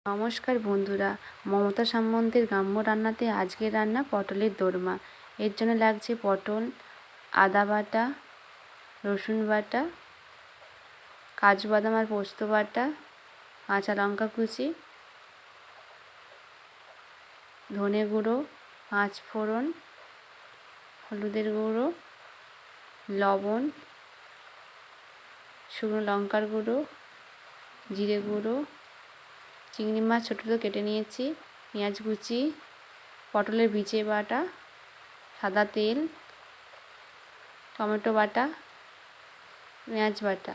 নমস্কার বন্ধুরা, মমতা সামন্তের গ্রাম্য রান্নাতে আজকের রান্না পটলের দোরমা। এর জন্য লাগছে পটল, আদা বাটা, রসুন বাটা, কাজু বাদাম আর পোস্ত বাটা, কাঁচা লঙ্কা কুচি, ধনে গুঁড়ো, 5 ফোড়ন, হলুদের গুঁড়ো, লবণ, শুকনো লঙ্কার গুঁড়ো, জিরে গুঁড়ো, চিংড়ি মাছ ছোটো ছোটো কেটে নিয়েছি, পেঁয়াজ কুচি, পটলের বিচে বাটা, সাদা তেল, টমেটো বাটা, পেঁয়াজ বাটা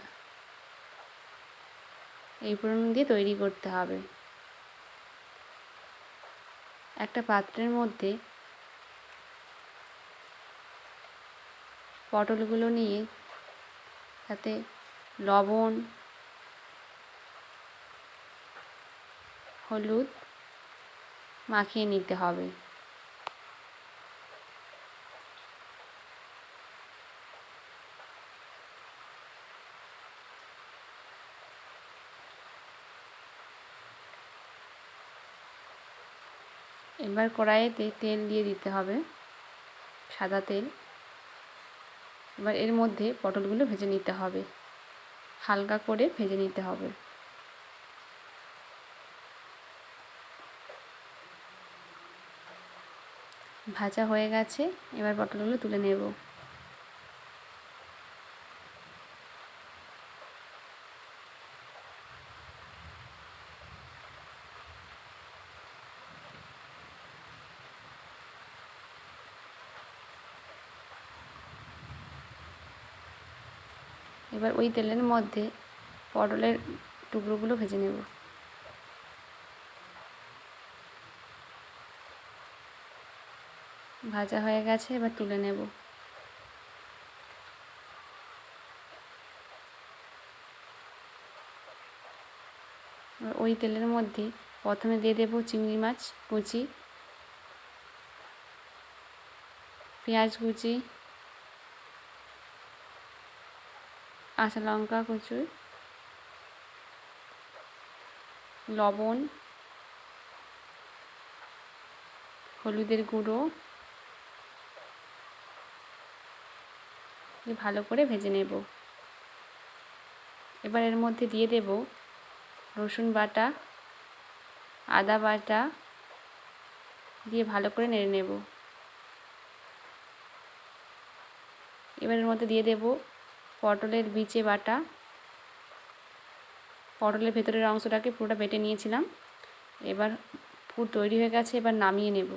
এই ফোড়ন দিয়ে তৈরি করতে হবে। একটা পাত্রের মধ্যে পটলগুলো নিয়ে তাতে লবণ, হলুদ মাখিয়ে নিতে হবে। এবার কড়াইতে তেল দিয়ে দিতে হবে, সাদা তেল। এবার এর মধ্যে পটলগুলো ভেজে নিতে হবে, হালকা করে ভেজে নিতে হবে। ভাজা হয়ে গেছে, এবার পটলগুলো তুলে নেব। এবার ওই তেলের মধ্যে পটলের টুকরোগুলো ভেজে নেব। ভাজা হয়ে গেছে, এবার তুলে নেব। ওই তেলের মধ্যে প্রথমে দিয়ে দেব চিংড়ি মাছ কুচি, পেঁয়াজ কুচি, কাঁচা লঙ্কা কুচি, লবণ, হলুদের গুঁড়ো দিয়ে ভালো করে ভেজে নেব। এবার এর মধ্যে দিয়ে দেব রসুন বাটা, আদা বাটা দিয়ে ভালো করে নেড়ে নেব। এবার এর মধ্যে দিয়ে দেব পটলের বিচে বাটা। পটলের ভেতরের অংশটাকে পুরোটা বেটে নিয়েছিলাম। এবার পুর তৈরি হয়ে গেছে, এবার নামিয়ে নেব।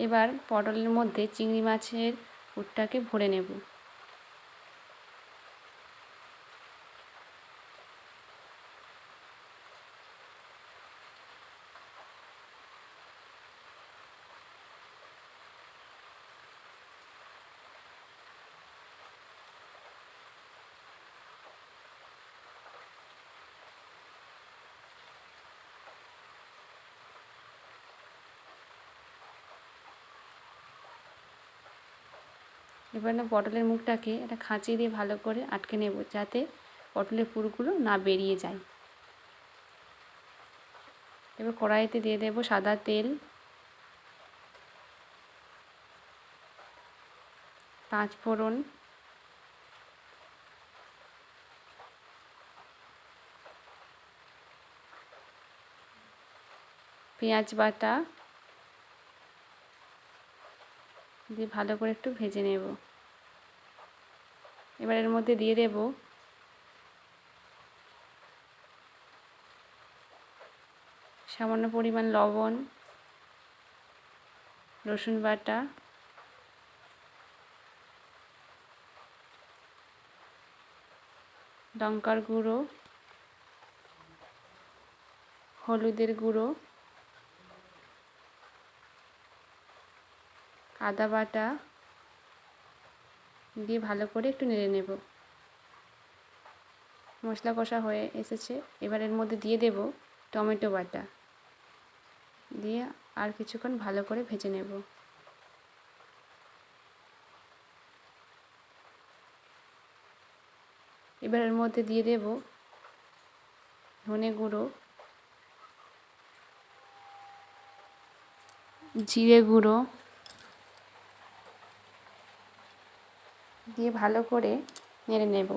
এবার পটলের মধ্যে চিংড়ি মাছের পুরটাকে ভরে নেব। এবার না পটলের মুখটাকে একটা খাঁচি দিয়ে ভালো করে আটকে নেব, যাতে পটলের পুরগুলো না বেরিয়ে যায়। এবার কড়াইতে দিয়ে দেব সাদা তেল, 5 ফোড়ন, পেঁয়াজ বাটা দিয়ে ভালো করে একটু ভেজে নেব। এবার এর মধ্যে দিয়ে দেব সামান্য পরিমাণ লবণ, রসুন বাটা, লঙ্কার গুঁড়ো, হলুদের গুঁড়ো, আদা বাটা দিয়ে ভালো করে একটু নেড়ে নেব। মশলা কষা হয়ে এসেছে, এবার এর মধ্যে দিয়ে দেব টমেটো বাটা দিয়ে আর কিছুক্ষণ ভালো করে ভেজে নেব। এবার এর মধ্যে দিয়ে দেব ধনে গুঁড়ো, জিরে গুঁড়ো দিয়ে ভালো করে নেড়ে নেব।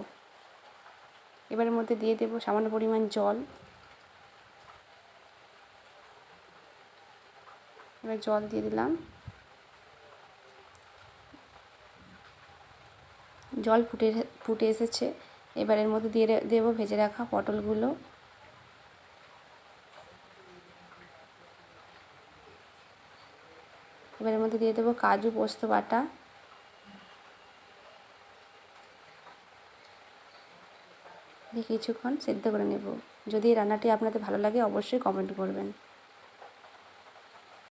এবার এর মধ্যে দিয়ে দেব সামান্য পরিমাণ জল। এবার জল দিয়ে দিলাম। জল ফুটে এসেছে। এবার এর মধ্যে দিয়ে দেব ভেজে রাখা পটলগুলো। এবার এর মধ্যে দিয়ে দেব কাজু পোস্ত বাটা। দিয়ে কিছুক্ষণ সেদ্ধ করে নেব। যদি এই রান্নাটি আপনাদের ভালো লাগে অবশ্যই কমেন্ট করবেন।